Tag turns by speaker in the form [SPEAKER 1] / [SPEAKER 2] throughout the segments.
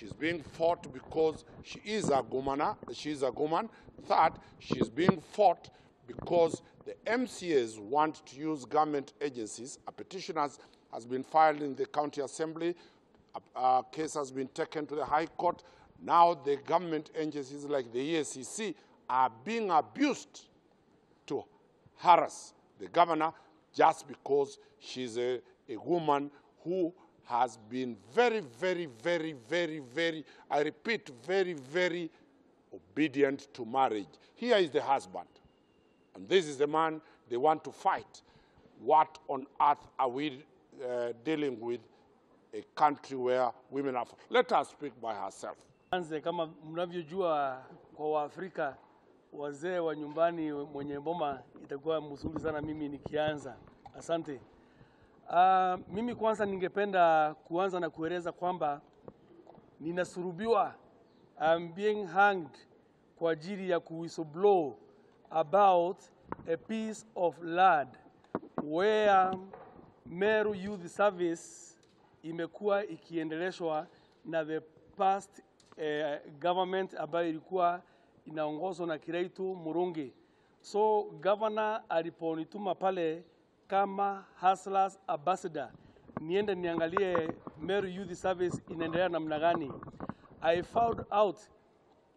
[SPEAKER 1] she's being fought because she is a governor. She is a woman. Third, she's being fought because the MCAs want to use government agencies. A petition has been filed in the county assembly. A case has been taken to the High Court. Now the government agencies like the EACC are being abused to harass the governor just because she's a woman who has been very, very, very, very, very, I repeat, very, very obedient to marriage. Here is the husband, and this is the man they want to fight. What on earth are we dealing with a country where women are? Let her speak by herself.
[SPEAKER 2] Kama mnavyojua kwa Waafrika, wazee wa nyumbani mwenye boma itakuwa mzuri sana mimi nikianza. Asante. Mimi kwanza ningependa kuanza na kueleza kwamba ninasurubiwa, I'm being hanged kwa ajili ya whistleblow about a piece of land where Meru Youth Service imekuwa ikiendeleshwa na the past government ambayo ilikuwa inaongozwa na Kiraitu Murungi. So governor aliponituma pale kama hustlers ambassador niende niangalie Meru Youth Service inaendelea namna gani. I found out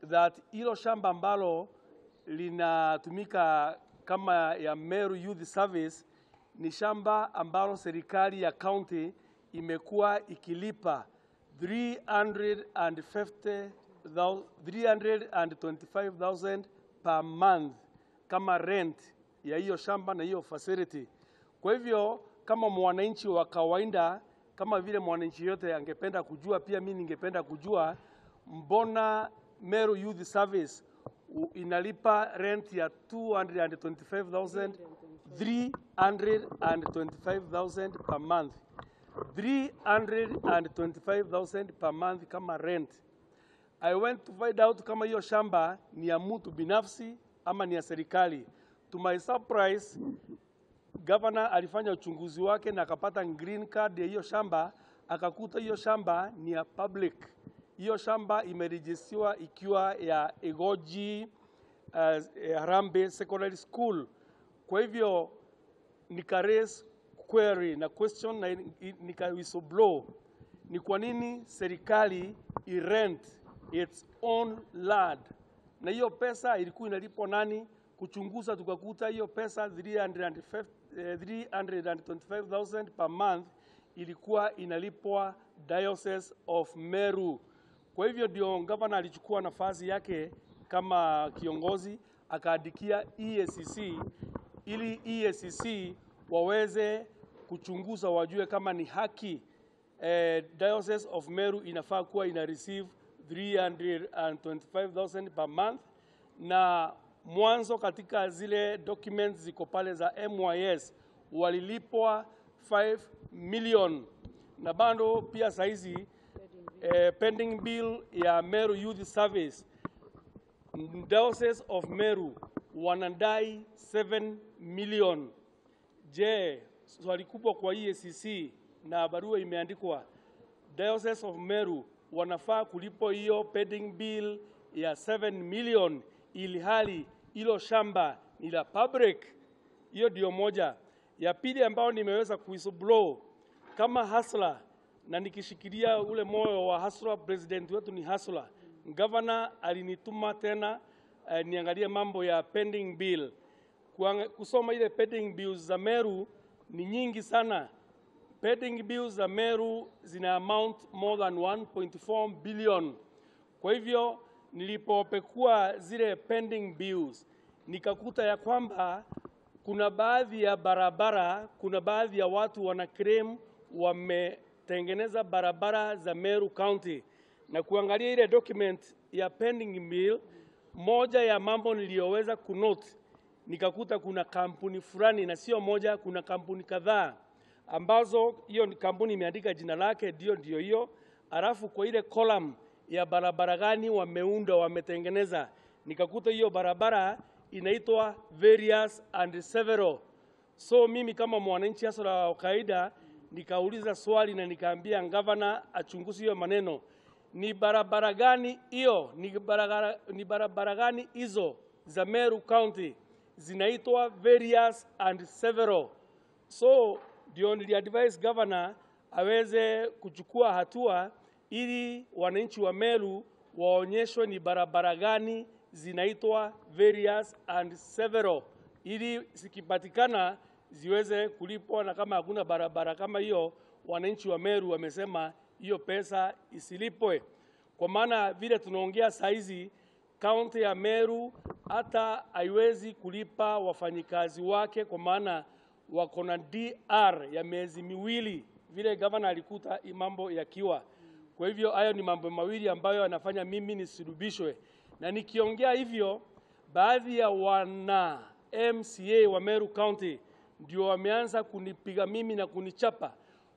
[SPEAKER 2] that hilo shamba ambalo linatumika kama ya Meru Youth Service ni shamba ambalo serikali ya county imekuwa ikilipa 325,000 per month kama rent ya hiyo shamba na hiyo facility. Kwa hivyo kama mwananchi wa kawaida, kama vile mwananchi yote angependa kujua, pia mimi ningependa kujua mbona Meru Youth Service inalipa rent ya 325,000 per month. 325,000 per month kama rent. I went to find out kama hiyo shamba ni ya mtu binafsi ama ni ya serikali. To my surprise, governor alifanya uchunguzi wake na akapata green card ya hiyo shamba, akakuta hiyo shamba ni ya public. Hiyo shamba imerejistiwa ikiwa ya Egoji Harambe Secondary School. Kwa hivyo nika raise query na question na nika whistleblow ni kwa nini serikali i-rent its own land, na hiyo pesa ilikuwa inalipwa nani? Kuchunguza tukakuta hiyo pesa 325,000 per month ilikuwa inalipwa Diocese of Meru. Kwa hivyo ndio governor alichukua nafasi yake kama kiongozi akaandikia EACC ili EACC waweze kuchunguza wajue kama ni haki Diocese of Meru inafaa kuwa ina receive 325,000 per month, na mwanzo katika zile documents ziko pale za MYS walilipwa 5 million, na bando pia saizi pending bill ya Meru Youth Service Diocese of Meru wanadai 7 million. Je, swali kubwa kwa EACC na barua imeandikwa Diocese of Meru wanafaa kulipo hiyo pending bill ya 7 million ili hali hilo shamba ni la public? Hiyo ndio moja. Ya pili ambao nimeweza kuwhistleblow kama hustler na nikishikilia ule moyo wa hustler, president wetu ni hustler. Governor alinituma tena niangalie mambo ya pending bill. Kusoma ile pending bills za Meru ni nyingi sana. Pending bills za Meru zina amount more than 1.4 billion. Kwa hivyo nilipopekua zile pending bills nikakuta ya kwamba kuna baadhi ya barabara, kuna baadhi ya watu wana claim wametengeneza barabara za Meru County, na kuangalia ile document ya pending bill, moja ya mambo niliyoweza kunote nikakuta kuna kampuni fulani, na sio moja, kuna kampuni kadhaa ambazo hiyo kampuni imeandika jina lake ndio hiyo, alafu kwa ile column ya barabara gani wameunda wametengeneza nikakuta hiyo barabara inaitwa various and several. So mimi kama mwananchi hasa wa kawaida nikauliza swali na nikaambia governor achunguze hiyo maneno. ni barabara gani hiyo, ni barabara gani hizo za Meru County zinaitwa various and several. So ndio niliadvise governor aweze kuchukua hatua ili wananchi wa Meru waonyeshwe ni barabara gani zinaitwa various and several, ili zikipatikana ziweze kulipwa, na kama hakuna barabara kama hiyo, wananchi wa Meru wamesema hiyo pesa isilipwe. Kwa maana vile tunaongea saizi, kaunti ya Meru hata haiwezi kulipa wafanyikazi wake, kwa maana wako na DR ya miezi miwili, vile governor alikuta mambo yakiwa. Kwa hivyo hayo ni mambo mawili ambayo anafanya mimi nisurubishwe. Na nikiongea hivyo, baadhi ya wana MCA wa Meru County ndio wameanza kunipiga mimi na kunichapa,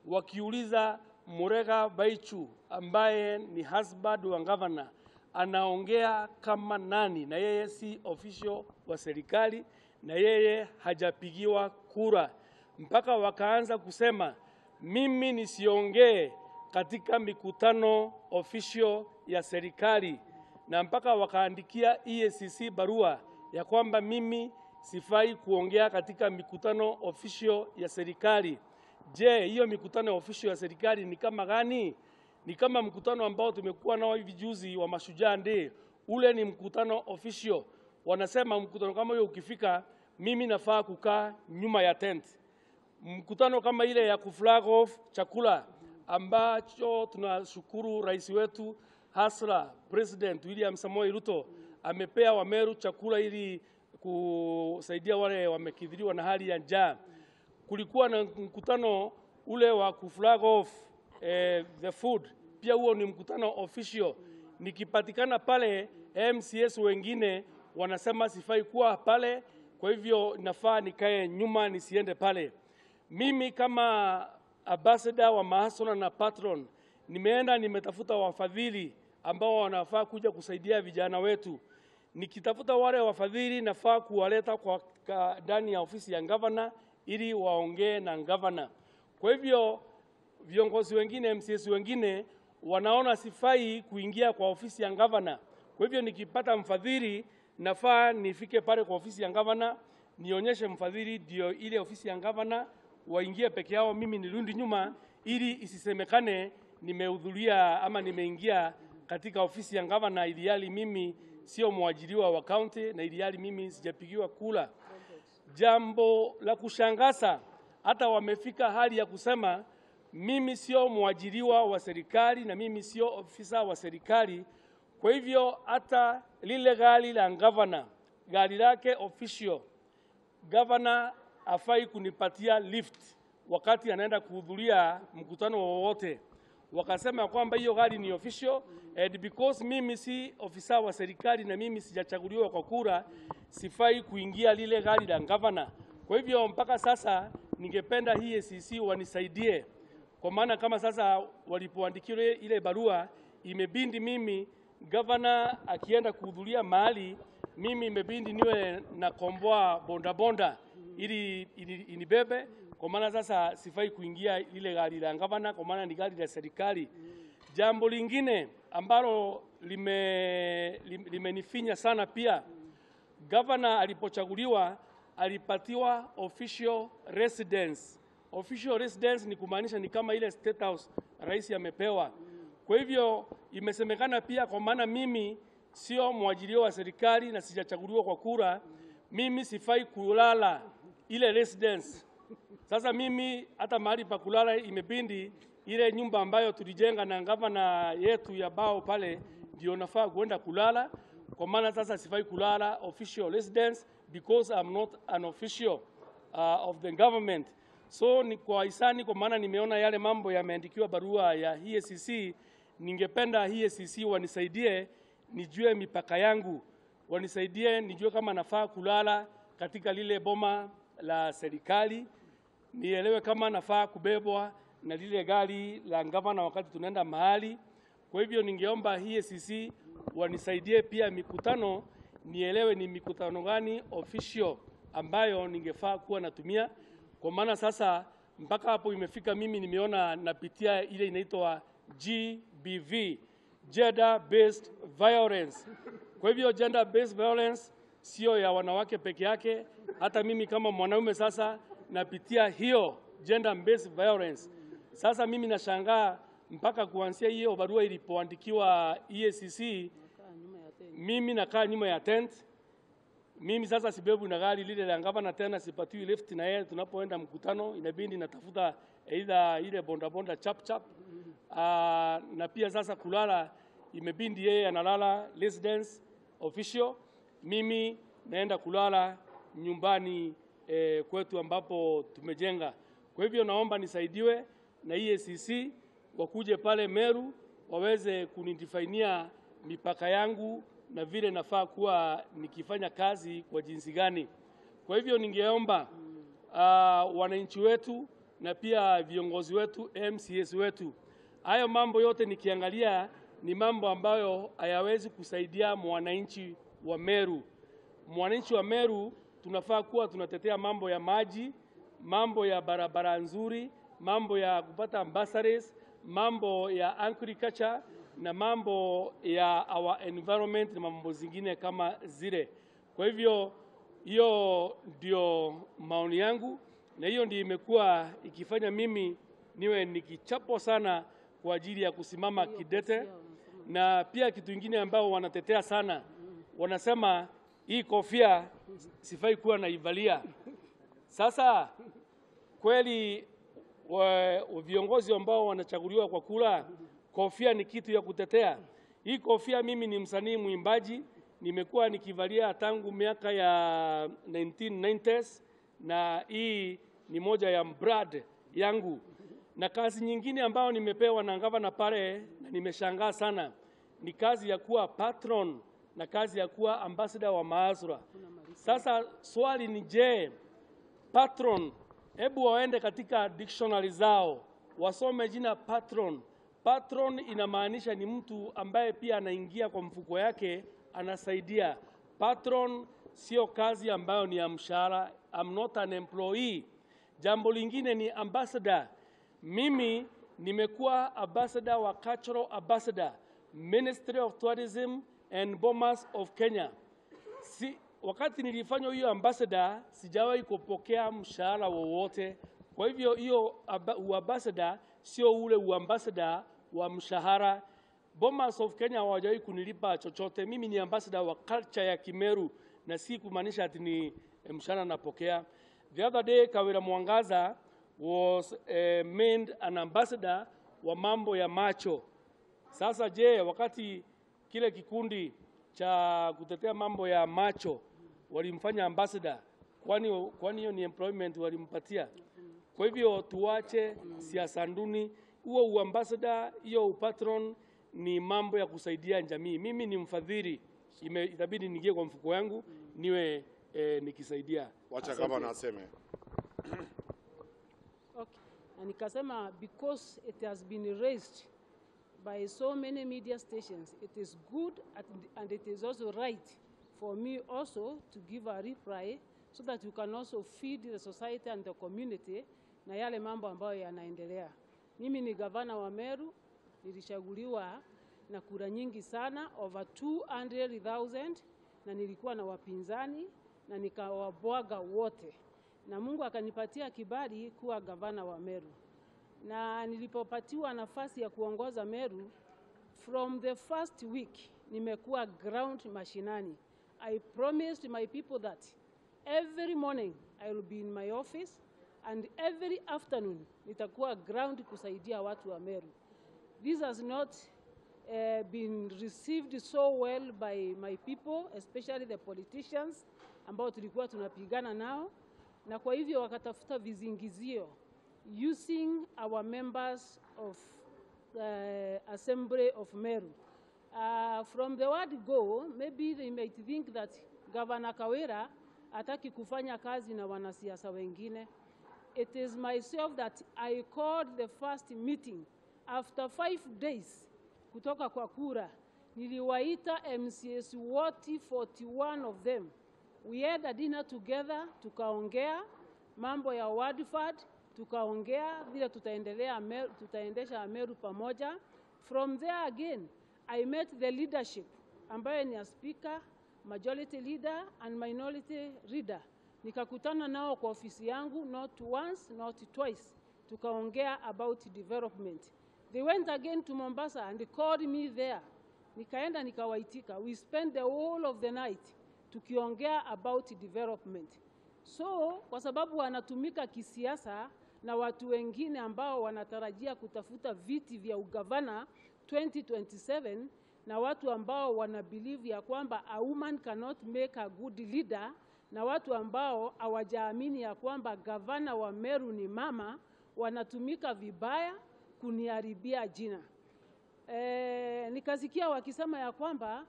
[SPEAKER 2] wakiuliza Murega Baichu ambaye ni husband wa governor anaongea kama nani, na yeye si official wa serikali na yeye hajapigiwa kura. Mpaka wakaanza kusema mimi nisiongee katika mikutano official ya serikali, na mpaka wakaandikia EACC barua ya kwamba mimi sifai kuongea katika mikutano official ya serikali. Je, hiyo mikutano official ya serikali ni kama gani? Ni kama mkutano ambao tumekuwa nao hivi juzi wa Mashujaa Day. Ule ni mkutano official. Wanasema mkutano kama hiyo ukifika, mimi nafaa kukaa nyuma ya tent. Mkutano kama ile ya kuflag off chakula ambacho tunashukuru rais wetu hasla President William Samoei Ruto amepea Wameru chakula ili kusaidia wale wamekidhiriwa na hali ya njaa. Kulikuwa na mkutano ule wa kuflag off the food, pia huo ni mkutano official. Nikipatikana pale, MCS wengine wanasema sifai kuwa pale, kwa hivyo nafaa nikae nyuma nisiende pale. Mimi kama ambassador wa mahasona na patron nimeenda nimetafuta wafadhili ambao wanafaa kuja kusaidia vijana wetu. Nikitafuta wale wafadhili nafaa kuwaleta kwa ndani ya ofisi ya governor ili waongee na governor. Kwa hivyo viongozi wengine, MCS wengine wanaona sifai kuingia kwa ofisi ya governor. Kwa hivyo nikipata mfadhili nafaa nifike pale kwa ofisi ya governor, nionyeshe mfadhili ndio ile ofisi ya governor, waingie peke yao, mimi nirudi nyuma ili isisemekane nimehudhuria ama nimeingia katika ofisi ya governor ilihali mimi sio mwajiriwa wa county na ilihali mimi sijapigiwa kula. Jambo la kushangaza, hata wamefika hali ya kusema mimi sio mwajiriwa wa serikali na mimi sio ofisa wa serikali. Kwa hivyo hata lile gari la governor, gari lake official, governor afai kunipatia lift wakati anaenda kuhudhuria mkutano wowote. Wakasema kwamba hiyo gari ni official, and because mimi si ofisa wa serikali na mimi sijachaguliwa kwa kura, sifai kuingia lile gari la governor. Kwa hivyo mpaka sasa ningependa hii EACC wanisaidie, kwa maana kama sasa walipoandikiwa ile barua imebindi mimi governor akienda kuhudhuria mahali, mimi imebindi niwe na komboa bonda ili inibebe, kwa maana sasa sifai kuingia ile gari la governor kwa maana ni gari la serikali. Jambo lingine ambalo limenifinya sana pia, governor alipochaguliwa alipatiwa official residence. Official residence ni kumaanisha ni kama ile state house rais amepewa. Kwa hivyo imesemekana pia, kwa maana mimi sio mwajiriwa wa serikali na sijachaguliwa kwa kura, mimi sifai kulala ile residence. Sasa mimi hata mahali pa kulala imebindi ile nyumba ambayo tulijenga na gavana yetu ya bao pale ndio nafaa kuenda kulala, kwa maana sasa sifai kulala official residence because I'm not an official of the government. So ni kwa hisani, kwa maana nimeona yale mambo yameandikiwa barua ya EACC, ningependa EACC wanisaidie nijue mipaka yangu, wanisaidie nijue kama nafaa kulala katika lile boma la serikali, nielewe kama nafaa kubebwa na lile gari la gavana wakati tunaenda mahali. Kwa hivyo ningeomba EACC wanisaidie pia mikutano, nielewe ni mikutano gani official ambayo ningefaa kuwa natumia, kwa maana sasa mpaka hapo imefika mimi nimeona napitia ile inaitwa GBV, gender based violence. Kwa hivyo gender based violence sio ya wanawake peke yake, hata mimi kama mwanaume sasa napitia hiyo gender based violence. Sasa mimi nashangaa mpaka kuanzia hiyo barua ilipoandikiwa EACC, mimi nakaa nyuma ya tent. Mimi sasa sibebu na gari lile la gavana tena, sipatiwi lift na yeye tunapoenda mkutano, inabidi natafuta either ile bonda chap chap. Na pia sasa kulala imebindi yeye analala residence official, mimi naenda kulala nyumbani kwetu ambapo tumejenga. Kwa hivyo naomba nisaidiwe na EACC wakuje pale Meru waweze kunidefainia mipaka yangu na vile nafaa kuwa nikifanya kazi kwa jinsi gani. Kwa hivyo ningeomba wananchi wetu na pia viongozi wetu, MCS wetu, hayo mambo yote nikiangalia ni mambo ambayo hayawezi kusaidia mwananchi wa Meru. Mwananchi wa Meru tunafaa kuwa tunatetea mambo ya maji, mambo ya barabara nzuri, mambo ya kupata bursaries, mambo ya agriculture na mambo ya our environment na mambo zingine kama zile. Kwa hivyo hiyo ndio maoni yangu, na hiyo ndio imekuwa ikifanya mimi niwe nikichapo sana kwa ajili ya kusimama kidete. Na pia kitu kingine ambao wanatetea sana, wanasema hii kofia sifai kuwa naivalia. Sasa kweli viongozi ambao wanachaguliwa kwa kura, kofia ni kitu ya kutetea. Hii kofia mimi ni msanii mwimbaji, nimekuwa nikivalia tangu miaka ya 1990s, na hii ni moja ya brand yangu. Na kazi nyingine ambao nimepewa na gavana pale na nimeshangaa sana ni kazi ya kuwa patron na kazi ya kuwa ambassador wa maasura. Sasa swali ni je, patron, hebu waende katika dictionary zao wasome jina patron. Patron inamaanisha ni mtu ambaye pia anaingia kwa mfuko yake anasaidia. Patron sio kazi ambayo ni ya mshahara. I'm not an employee. Jambo lingine ni ambassador. Mimi nimekuwa ambassador wa cultural ambassador, Ministry of Tourism and Bomas of Kenya. Wakati nilifanya hiyo ambassador sijawahi kupokea mshahara wowote. Kwa hivyo hiyo ambassador sio ule ambassador wa mshahara. Bomas of Kenya hawajawahi kunilipa chochote. Mimi ni ambassador wa culture ya Kimeru na si kumaanisha ati ni mshahara napokea. The other day Kawira Mwangaza was made an ambassador wa mambo ya macho. Sasa je, wakati kile kikundi cha kutetea mambo ya macho walimfanya ambassador, kwani hiyo ni employment walimpatia? Kwa hivyo tuache siasa nduni. Huo ambassador, hiyo upatron ni mambo ya kusaidia jamii. Mimi ni mfadhili, itabidi niingie kwa mfuko yangu niwe nikisaidia.
[SPEAKER 1] Wacha kama naseme.
[SPEAKER 3] Okay. Na nikasema because it has been raised by so many media stations, it is good and it is also right for me also to give a reply so that you can also feed the society and the community na yale mambo ambayo yanaendelea. Mimi ni gavana wa Meru, nilichaguliwa na kura nyingi sana, over 200,000, na nilikuwa na wapinzani na nikawabwaga wote. Na Mungu akanipatia kibali kuwa gavana wa Meru. Na nilipopatiwa nafasi ya kuongoza Meru, from the first week nimekuwa ground mashinani. I promised my people that every morning I will be in my office and every afternoon nitakuwa ground kusaidia watu wa Meru. This has not been received so well by my people, especially the politicians ambao tulikuwa tunapigana nao, na kwa hivyo wakatafuta vizingizio using our members of the Assembly of Meru. From the word go, maybe they might think that Governor Kawira hataki kufanya kazi na wanasiasa wengine. It is myself that I called the first meeting after 5 days kutoka kwa kura. Niliwaita MCS wote 41 of them. We had a dinner together, tukaongea mambo ya Wadford, tukaongea vile tutaendesha Meru pamoja. From there again, I met the leadership ambaye ni speaker, majority leader and minority leader. Nikakutana nao kwa ofisi yangu, not once, not twice. Tukaongea about development. They went again to Mombasa and they called me there. Nikaenda nikawaitika. We spent the whole of the night tukiongea about development. So, kwa sababu wanatumika kisiasa na watu wengine ambao wanatarajia kutafuta viti vya ugavana 2027, na watu ambao wanabelieve ya kwamba a woman cannot make a good leader, na watu ambao hawajaamini ya kwamba gavana wa Meru ni mama, wanatumika vibaya kuniharibia jina. Nikasikia wakisema ya kwamba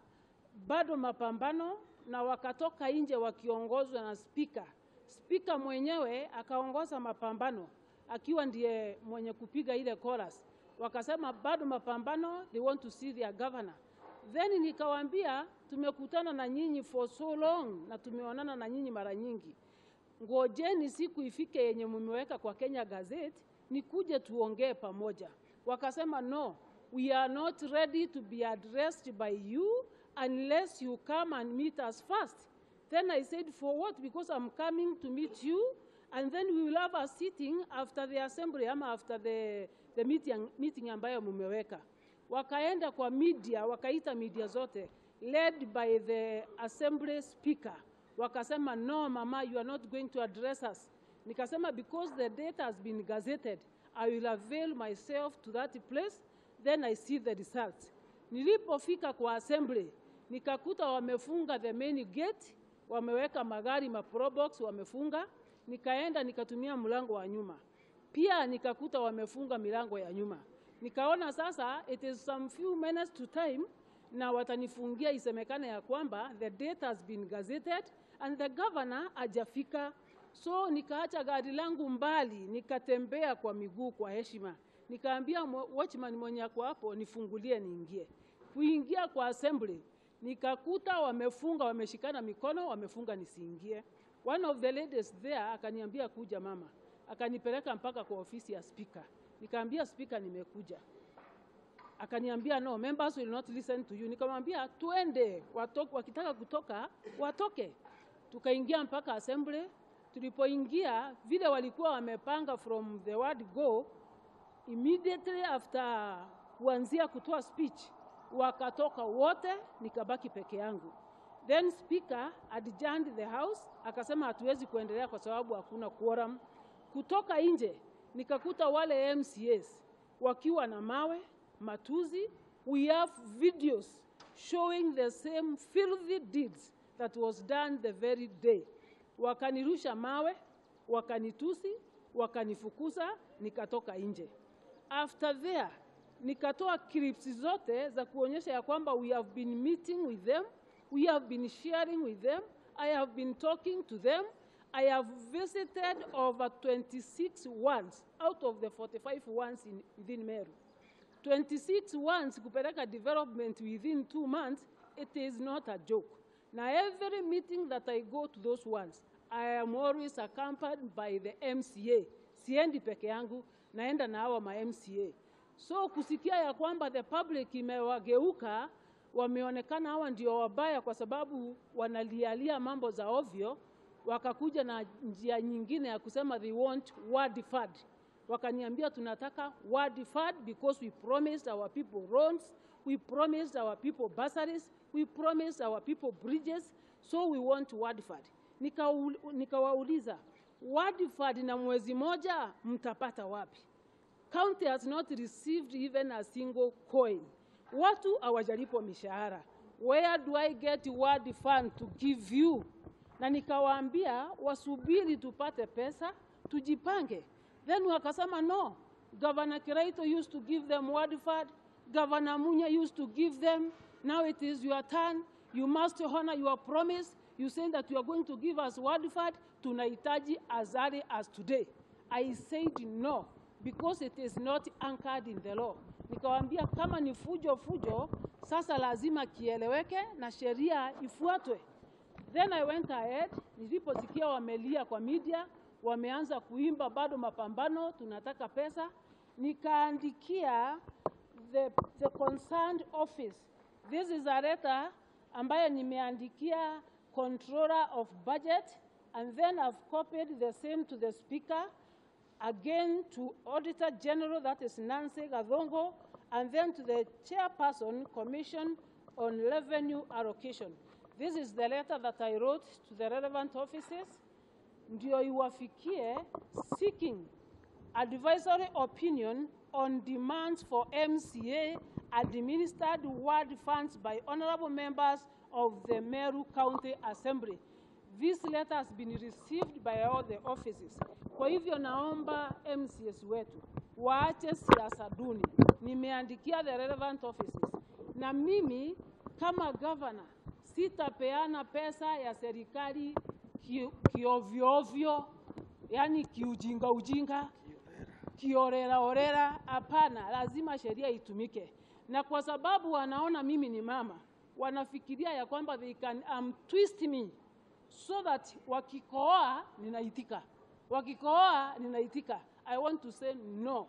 [SPEAKER 3] bado mapambano, na wakatoka nje wakiongozwa na speaker. Speaker mwenyewe akaongoza mapambano akiwa ndiye mwenye kupiga ile chorus. Wakasema bado mapambano, they want to see their governor. Then nikawaambia tumekutana na nyinyi for so long na tumeonana na nyinyi mara nyingi. Ngojeni siku ifike yenye mmeweka kwa Kenya Gazette nikuje tuongee pamoja. Wakasema no, we are not ready to be addressed by you unless you come and meet us first. Then I said, for what? Because I'm coming to meet you, and then we will have a sitting after the assembly, after the meeting ambayo mumeweka. Wakaenda kwa media, wakaita media zote, led by the assembly speaker. Wakasema, no mama, you are not going to address us. Nikasema, because the data has been gazetted, I will avail myself to that place, then I see the results. Nilipofika kwa assembly, nikakuta wamefunga the main gate, wameweka magari maprobox wamefunga. Nikaenda nikatumia mlango wa nyuma. Pia nikakuta wamefunga milango ya nyuma. Nikaona sasa it is some few minutes to time na watanifungia isemekane ya kwamba the date has been gazetted and the governor hajafika. So nikaacha gari langu mbali, nikatembea kwa miguu kwa heshima. Nikaambia watchman mwenye ako hapo nifungulie niingie. Kuingia kwa assembly, nikakuta wamefunga, wameshikana mikono, wamefunga nisiingie. One of the ladies there akaniambia kuja mama. Akanipeleka mpaka kwa ofisi ya speaker. Nikaambia speaker nimekuja. Akaniambia no, members will not listen to you. Nikamwambia tuende, wakitaka kutoka, watoke. Tukaingia mpaka assembly. Tulipoingia, vile walikuwa wamepanga from the word go, immediately after kuanzia kutoa speech, wakatoka wote, nikabaki peke yangu. Then speaker adjourned the house, akasema hatuwezi kuendelea kwa sababu hakuna quorum. Kutoka nje, nikakuta wale MCAs wakiwa na mawe, matuzi. We have videos showing the same filthy deeds that was done the very day. Wakanirusha mawe, wakanitusi, wakanifukuza, nikatoka nje. After there, nikatoa clips zote za kuonyesha ya kwamba we have been meeting with them, we have been sharing with them, I have been talking to them, I have visited over 26 ones out of the 45 ones within Meru. 26 ones kupeleka development within 2 months, it is not a joke. Now every meeting that I go to those ones, I am always accompanied by the MCA. Siendi peke yangu, naenda na hawa ma MCA. So kusikia ya kwamba the public imewageuka, wameonekana hawa ndio wabaya kwa sababu wanalialia mambo za ovyo, wakakuja na njia nyingine ya kusema they want word fund. Wakaniambia tunataka word fund because we promised our people roads, we promised our people bursaries, we promised our people bridges, so we want word fund. Nikawauliza, word fund na mwezi moja mtapata wapi? County has not received even a single coin. Watu hawajalipwa mishahara. Where do I get word fund to give you? Na nikawaambia wasubiri tupate pesa, tujipange. Then wakasema no. Governor Kiraito used to give them word fund. Governor Munya used to give them. Now it is your turn. You must honor your promise. You say that you are going to give us word fund. Tunahitaji as early as today. I said no, because it is not anchored in the law. Nikawaambia kama ni fujo, sasa lazima kieleweke na sheria ifuatwe. Then I went ahead, niliposikia wamelia kwa media, wameanza kuimba bado mapambano, tunataka pesa. Nikaandikia the concerned office This is a letter ambayo nimeandikia Controller of Budget, and then I've copied the same to the Speaker, again to Auditor General, that is Nancy Gathongo, and then to the Chairperson, Commission on Revenue Allocation. This is the letter that I wrote to the relevant offices, ndio iwafikie, seeking advisory opinion on demands for MCA administered ward funds by honorable members of the Meru County Assembly. This letter has been received by all the offices. Kwa hivyo naomba MCS wetu waache siasa duni. Nimeandikia the relevant offices. Na mimi kama governor sitapeana pesa ya serikali kiovyo, yani kiujinga, kiorera, hapana, lazima sheria itumike. Na kwa sababu wanaona mimi ni mama, wanafikiria ya kwamba they can twist me so that wakikoa ninaitika. I want to say no.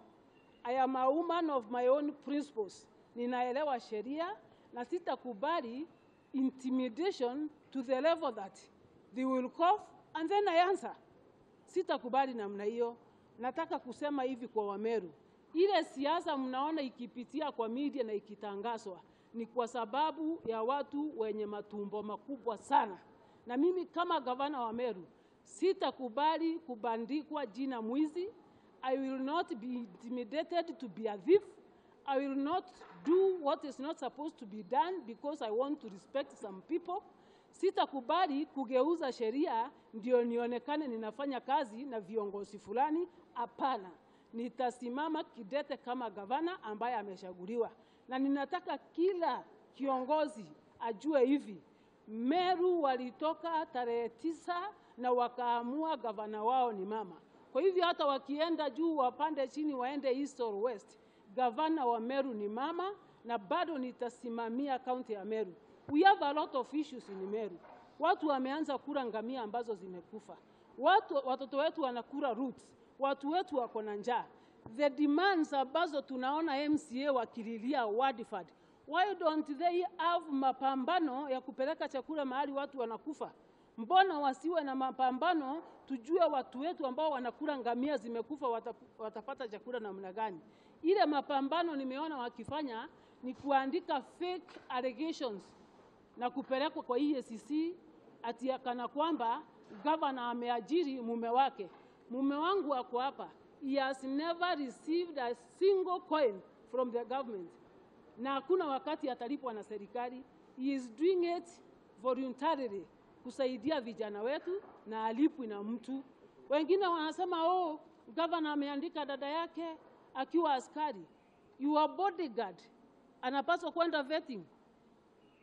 [SPEAKER 3] I am a woman of my own principles. Ninaelewa sheria na sitakubali intimidation to the level that they will cough and then I answer. Sitakubali namna hiyo. Nataka kusema hivi kwa Wameru. Ile siasa mnaona ikipitia kwa media na ikitangazwa ni kwa sababu ya watu wenye matumbo makubwa sana. Na mimi kama gavana wa Meru sitakubali kubandikwa jina mwizi. I will not be intimidated to be a thief. I will not do what is not supposed to be done because I want to respect some people. Sitakubali kugeuza sheria ndio nionekane ninafanya kazi na viongozi fulani, hapana. Nitasimama kidete kama gavana ambaye ameshaguliwa. Na ninataka kila kiongozi ajue hivi. Meru walitoka tarehe 9 na wakaamua gavana wao ni mama. Kwa hivyo hata wakienda juu wapande chini waende east or west, gavana wa Meru ni mama na bado nitasimamia kaunti ya Meru. We have a lot of issues in Meru. Watu wameanza kula ngamia ambazo zimekufa. Watoto wetu wanakula roots. Watu wetu wako na njaa. The demands ambazo tunaona MCA wakililia ward fund. Why don't they have mapambano ya kupeleka chakula mahali watu wanakufa? Mbona wasiwe na mapambano tujue watu wetu ambao wanakula ngamia zimekufa watapata chakula namna gani? Ile mapambano nimeona wakifanya ni kuandika fake allegations na kupelekwa kwa EACC ati kana kwamba governor ameajiri mume wake. Mume wangu wako hapa. He has never received a single coin from the government. Na hakuna wakati atalipwa na serikali. He is doing it voluntarily kusaidia vijana wetu na alipwi na mtu. Wengine wanasema governor ameandika dada yake akiwa askari. Your bodyguard anapaswa kwenda vetting.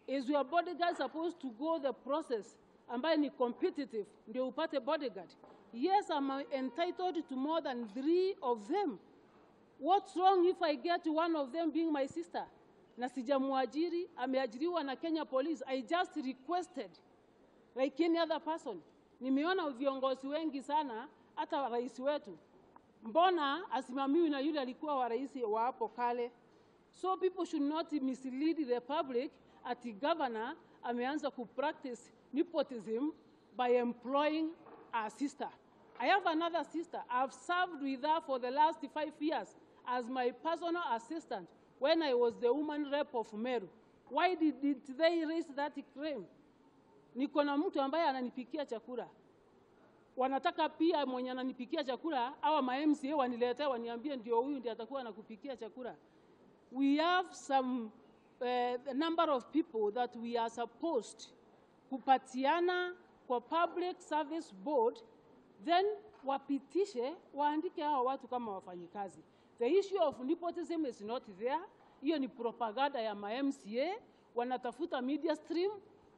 [SPEAKER 3] Is your bodyguard supposed to go the process ambaye ni competitive ndio upate bodyguard? Yes, I'm entitled to more than 3 of them. What's wrong if I get one of them being my sister? Na sijamuajiri, ameajiriwa na Kenya Police. I just requested like any other person. Nimeona viongozi wengi sana, hata rais wetu. Mbona asimamiwi na yule alikuwa wa rais wa hapo kale? So people should not mislead the public at the governor ameanza kupractice nepotism by employing a sister. I have another sister. I've served with her for the last 5 years as my personal assistant when I was the woman rep of Meru. Why did they raise that claim? Niko na mtu ambaye ananipikia chakula. Wanataka pia mwenye ananipikia chakula au ma-MCA waniletee waniambie ndio huyu ndiye atakuwa anakupikia chakula. We have some number of people that we are supposed kupatiana kwa Public Service Board, then wapitishe waandike hao watu kama wafanyikazi. The issue of nepotism is not there. Hiyo ni propaganda ya ma-MCA, wanatafuta media stream,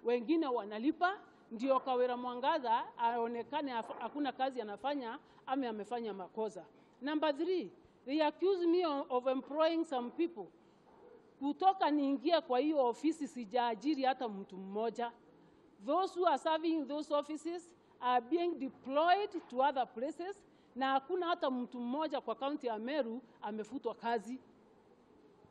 [SPEAKER 3] wengine wanalipa, ndio Kawira Mwangaza aonekane hakuna kazi anafanya ama amefanya makosa. Number 3, they accuse me of employing some people. Kutoka niingie kwa hiyo ofisi sijaajiri hata mtu mmoja. Those who are serving in those offices are being deployed to other places na hakuna hata mtu mmoja kwa kaunti ya Meru amefutwa kazi.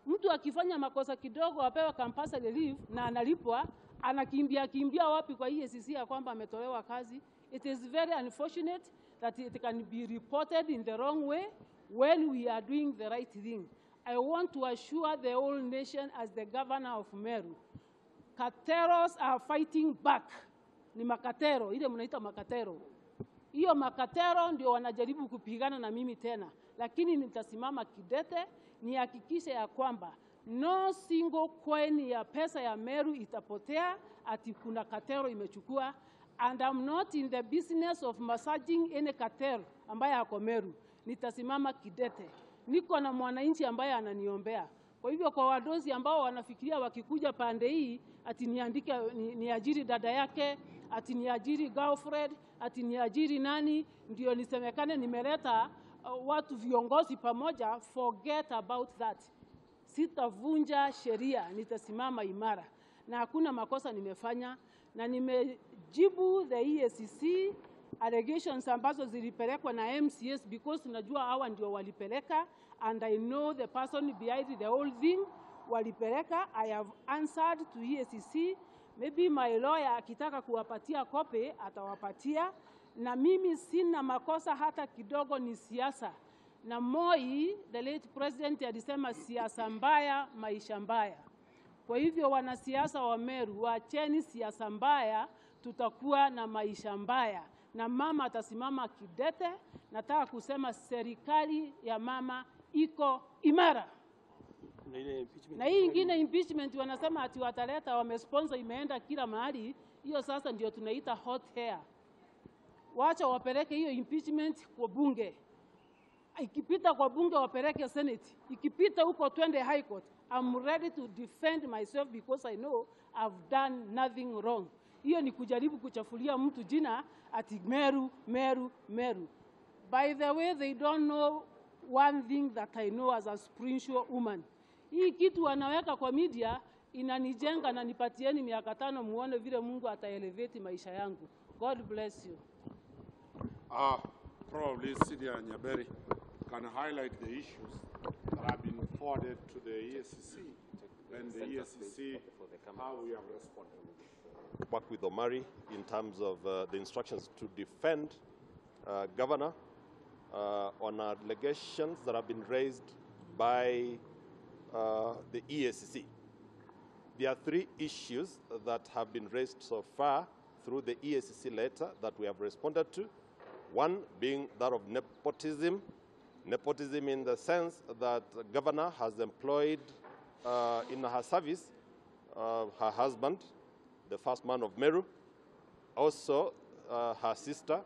[SPEAKER 3] Mtu akifanya makosa kidogo apewa compulsory leave na analipwa, anakimbia wapi kwa EACC ya kwamba ametolewa kazi? It is very unfortunate that it can be reported in the wrong way when we are doing the right thing. I want to assure the whole nation as the governor of Meru, Kateros are fighting back. Ni makatero, ile mnaita makatero. Hiyo makatero ndio wanajaribu kupigana na mimi tena. Lakini nitasimama kidete, nihakikishe ya kwamba no single coin ya pesa ya Meru itapotea ati kuna katero imechukua. And I'm not in the business of massaging any katero ambaye ako Meru. Nitasimama kidete. Niko na mwananchi ambaye ananiombea. Kwa hivyo kwa wadozi ambao wanafikiria wakikuja pande hii ati niandike niajiri dada yake, ati niajiri girlfriend, ati niajiri nani ndio nisemekane nimeleta watu viongozi pamoja, forget about that. Sitavunja sheria, nitasimama imara. Na hakuna makosa nimefanya na nimejibu the EACC allegations ambazo zilipelekwa na MCS because najua hawa ndio walipeleka and I know the person behind the whole thing walipeleka. I have answered to EACC. Maybe my lawyer akitaka kuwapatia kope atawapatia, na mimi sina makosa hata kidogo, ni siasa. Na Moi, the late president, alisema siasa mbaya, maisha mbaya. Kwa hivyo wanasiasa wa Meru, waacheni siasa mbaya, tutakuwa na maisha mbaya. Na mama atasimama kidete. Nataka kusema serikali ya mama iko imara. Na hii ingine impeachment wanasema ati wataleta, wamesponsor, imeenda kila mahali. Hiyo sasa ndio tunaita hot hair. Wacha wapeleke hiyo impeachment kwa bunge. Ikipita kwa bunge wapeleke Senate. Ikipita huko twende High Court. I'm ready to defend myself because I know I've done nothing wrong. Hiyo ni kujaribu kuchafulia mtu jina ati Meru, Meru, Meru. By the way, they don't know one thing that I know as a spiritual woman. Hii kitu wanaweka kwa media inanijenga na nipatieni miaka 5 muone vile Mungu ataelevate maisha yangu. God bless you.
[SPEAKER 1] Probably Sidia Nyaberi can highlight the issues that have been forwarded to the EACC and the EACC, how we have responded.
[SPEAKER 4] Work with Omari in terms of the instructions to defend Governor on allegations that have been raised by the EACC. There are 3 issues that have been raised so far through the EACC letter that we have responded to. One being that of nepotism. Nepotism in the sense that the governor has employed in her service her husband, the first man of Meru, also her sister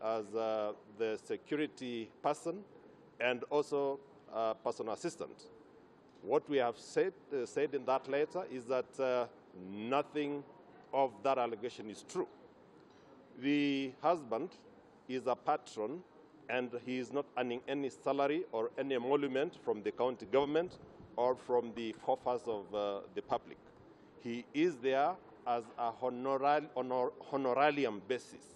[SPEAKER 4] as the security person, and also personal assistant. What we have said in that letter is that nothing of that allegation is true. The husband is a patron and he is not earning any salary or any emolument from the county government or from the coffers of the public. He is there as a honorarium basis.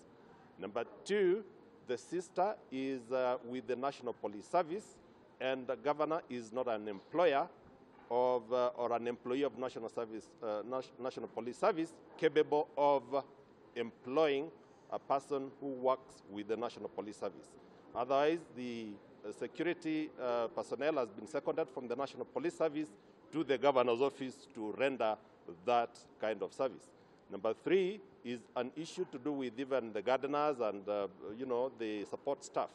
[SPEAKER 4] Number 2, the sister is with the National Police Service, and the governor is not an employer of or an employee of National Police Service capable of employing a person who works with the National Police Service. Otherwise, the security personnel has been seconded from the National Police Service to the governor's office to render that kind of service. Number 3 is an issue to do with even the gardeners and the support staff.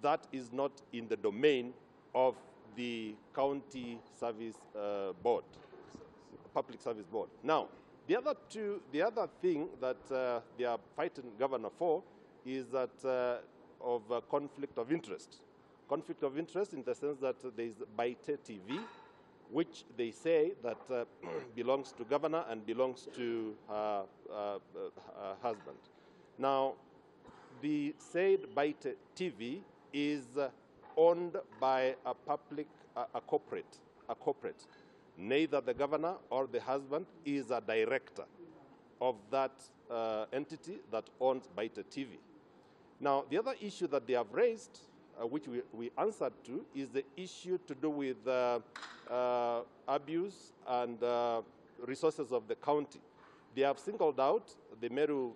[SPEAKER 4] That is not in the domain of the county service board, public service board. Now, the other thing that they are fighting governor for is that of conflict of interest. Conflict of interest in the sense that there is Baite TV, which they say that belongs to governor and belongs to her husband. Now, the said Baite TV is owned by a corporate. Neither the governor or the husband is a director of that entity that owns Baite TV. Now, the other issue that they have raised which we answered to, is the issue to do with abuse and resources of the county. They have singled out the Meru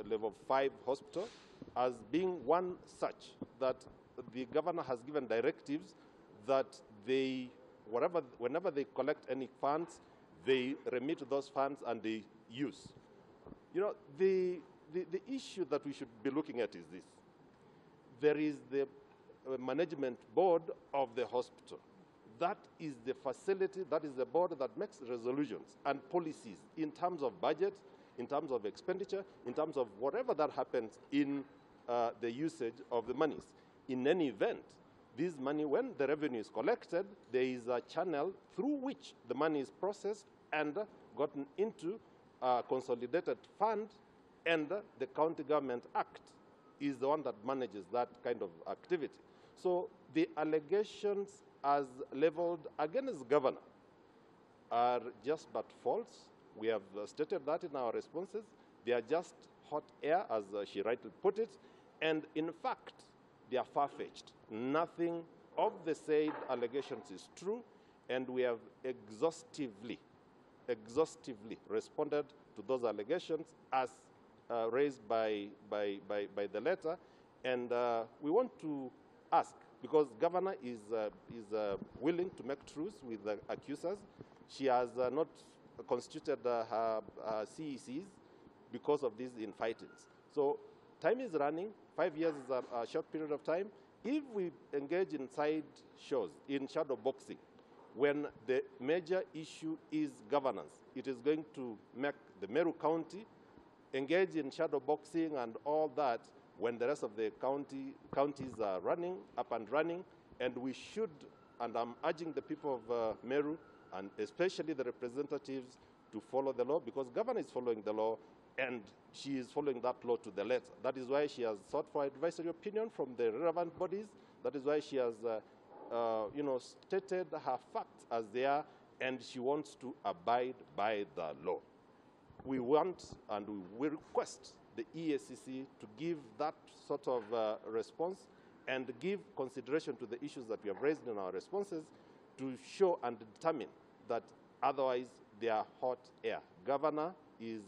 [SPEAKER 4] level 5 hospital as being one such that the governor has given directives that they, whenever they collect any funds, they remit those funds and they use. You know, the issue that we should be looking at is this. There is the management board of the hospital. That is the facility, that is the board that makes resolutions and policies in terms of budget, in terms of expenditure, in terms of whatever that happens in the usage of the monies. In any event, this money, when the revenue is collected, there is a channel through which the money is processed and gotten into a consolidated fund, and the County Government Act is the one that manages that kind of activity. So the allegations as leveled against governor are just but false. We have stated that in our responses. They are just hot air, as she rightly put it, and in fact, they are far-fetched. Nothing of the said allegations is true, and we have exhaustively responded to those allegations as raised by the letter. And we want to ask, because governor is willing to make truce with the accusers. She has not constituted her CECs because of these infightings. So time is running. 5 years is a short period of time. If we engage in side shows, in shadow boxing, when the major issue is governance, it is going to make the Meru County engage in shadow boxing and all that when the rest of the counties are running, up and running. And we should, and I'm urging the people of Meru, and especially the representatives, to follow the law, because governor is following the law, and she is following that law to the letter. That is why she has sought for advisory opinion from the relevant bodies. That is why she has stated her facts as they are, and she wants to abide by the law. We want and we request the EACC to give that sort of response and give consideration to the issues that we have raised in our responses to show and determine that otherwise they are hot air. Governor is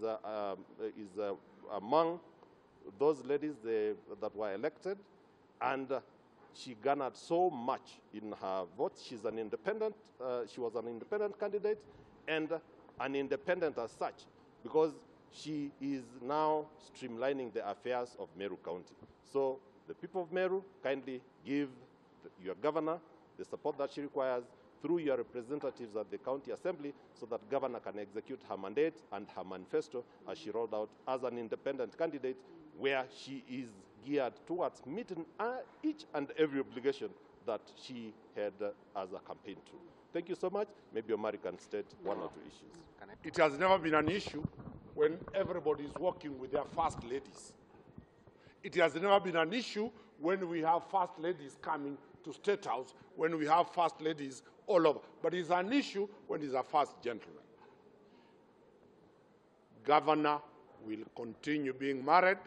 [SPEAKER 4] among those ladies that were elected, and she garnered so much in her vote. She's an independent, she was an independent candidate, and an independent as such, because she is now streamlining the affairs of Meru County. So the people of Meru, kindly give your governor the support that she requires through your representatives at the county assembly, so that governor can execute her mandate and her manifesto as she rolled out as an independent candidate, where she is geared towards meeting each and every obligation that she had as a campaign tool. Thank you so much. Maybe Omari can state one or two issues.
[SPEAKER 1] It has never been an issue when everybody is working with their first ladies. It has never been an issue when we have first ladies coming to State House, when we have first ladies all over. But it's an issue when it's a first gentleman. Governor will continue being married.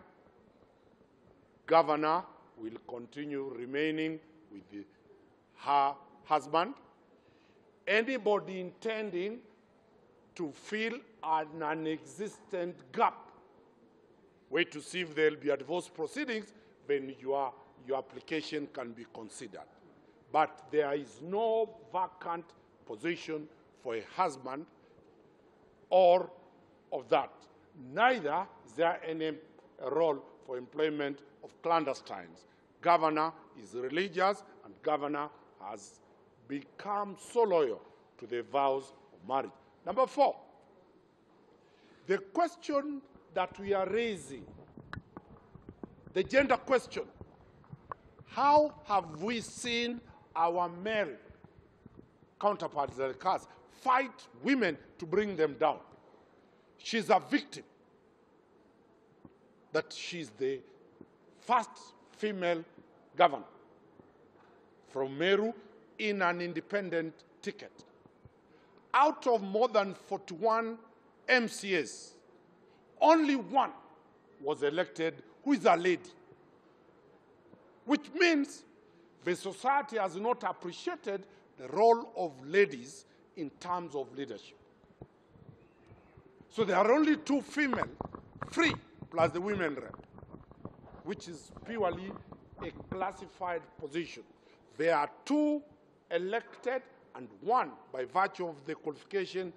[SPEAKER 1] Governor will continue remaining with her husband. Anybody intending to fill an non-existent gap, wait to see if there will be a divorce proceedings, then your application can be considered. But there is no vacant position for a husband or of that. Neither is there any role for employment of clandestines. Governor is religious, and governor has become so loyal to the vows of marriage. Number 4, the question that we are raising, the gender question. How have we seen our male counterparts, the cast, fight women to bring them down? She's a victim. That she's the first female governor from Meru in an independent ticket. Out of more than 41 MCAs, only one was elected who is a lady. which means the society has not appreciated the role of ladies in terms of leadership. So there are only 2 female, 3 plus the women rep, which is purely a classified position. There are 2 elected and 1 by virtue of the qualification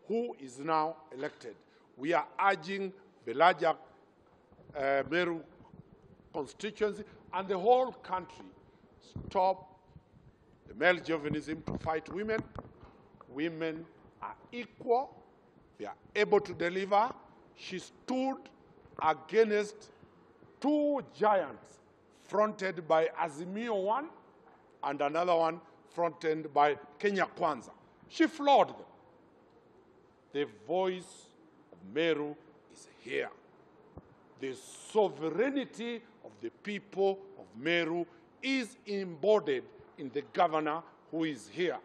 [SPEAKER 1] who is now elected. We are urging the larger Meru constituency and the whole country, stop the male chauvinism to fight women. Women are equal. They are able to deliver. She stood against 2 giants fronted by Azimio 1 and another one fronted by Kenya Kwanza. She floored them. The voice of Meru is here. The sovereignty of the people of Meru is embodied in the governor who is here.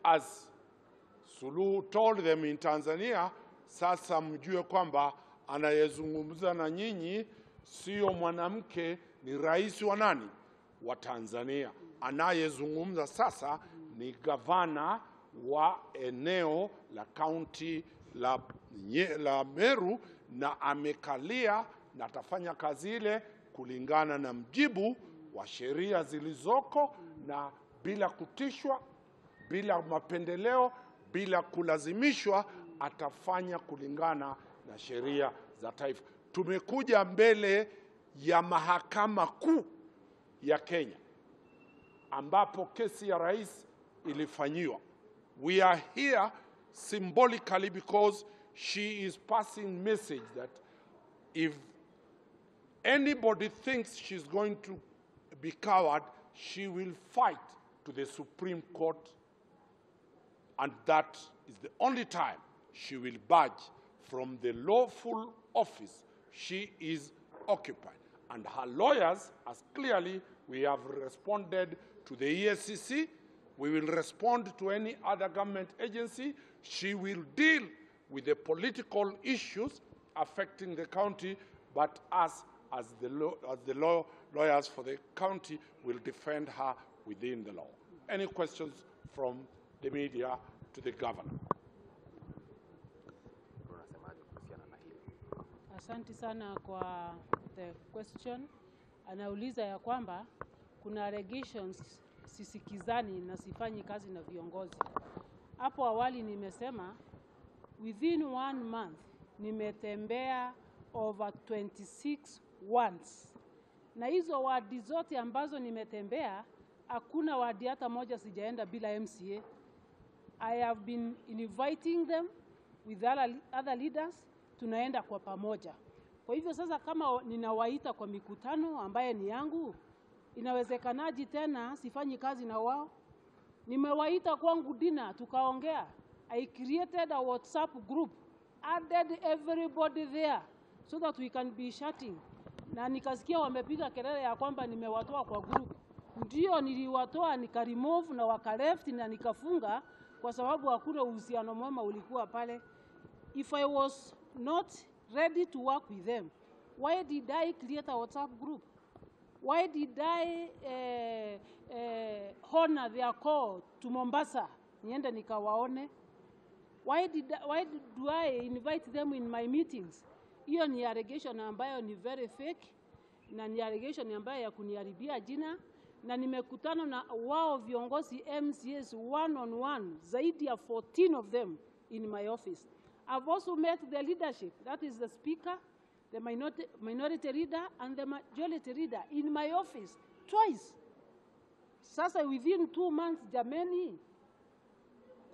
[SPEAKER 1] As Suluhu told them in Tanzania, sasa mjue kwamba anayezungumza na nyinyi sio mwanamke, ni rais wa nani? Wa Tanzania. Anayezungumza sasa ni gavana wa eneo la kaunti la Meru, na amekalia na atafanya kazi ile kulingana na mjibu wa sheria zilizoko na bila kutishwa, bila mapendeleo, bila kulazimishwa, atafanya kulingana na sheria za taifa. Tumekuja mbele ya mahakama kuu ya Kenya ambapo kesi ya rais ilifanyiwa. We are here symbolically because she is passing message that if anybody thinks she's going to be coward, she will fight to the Supreme Court, and that is the only time she will budge from the lawful office she is occupying. And her lawyers, as clearly we have responded to the ESCC, we will respond to any other government agency. She will deal with the political issues affecting the county, but us, as the lawyers for the county, will defend her within the law. Any questions from the media to the governor?
[SPEAKER 3] Asante sana kwa the question. Anauliza ya kwamba kuna allegations sisikizani na sifanyi kazi na viongozi. Hapo awali nimesema within 1 month nimetembea over 26 once. Na hizo wadi zote ambazo nimetembea, hakuna wadi hata moja sijaenda bila MCA. I have been inviting them with other leaders, tunaenda kwa pamoja. Kwa hivyo sasa kama ninawaita kwa mikutano ambaye ni yangu, inawezekanaje tena sifanyi kazi na wao? Nimewaita kwangu dinner, tukaongea. I created a WhatsApp group, added everybody there so that we can be chatting. Na nikasikia wamepiga kelele ya kwamba nimewatoa kwa group. Ndio niliwatoa, nikaremove na wakaleft na nikafunga kwa sababu hakuna uhusiano mwema ulikuwa pale. If I was not ready to work with them, why did I create a WhatsApp group? Why did I honor their call to Mombasa? Niende nikawaone. Why do I invite them in my meetings? Hiyo ni allegation ambayo ni very fake, na ni allegation ambayo ya kuniharibia jina, na nimekutana na wao viongozi MCS one-on-one, zaidi ya 14 of them in my office. I've also met the leadership, that is the speaker, the minority leader and the majority leader in my office twice. Sasa within 2 months jameni,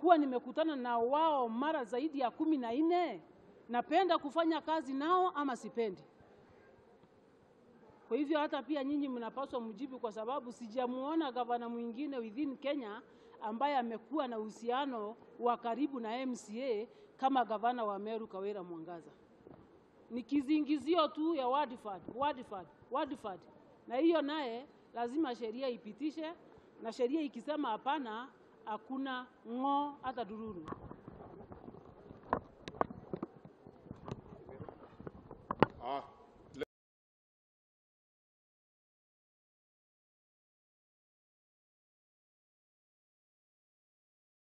[SPEAKER 3] kuwa nimekutana na wao mara zaidi ya 14, napenda kufanya kazi nao ama sipendi? Kwa hivyo hata pia nyinyi mnapaswa mjibu, kwa sababu sijamuona gavana mwingine within Kenya ambaye amekuwa na uhusiano wa karibu na MCA kama gavana wa Meru Kawira Mwangaza. Ni kizingizio tu ya wordfad. Na hiyo naye lazima sheria ipitishe, na sheria ikisema hapana, hakuna ng'o hata dururu.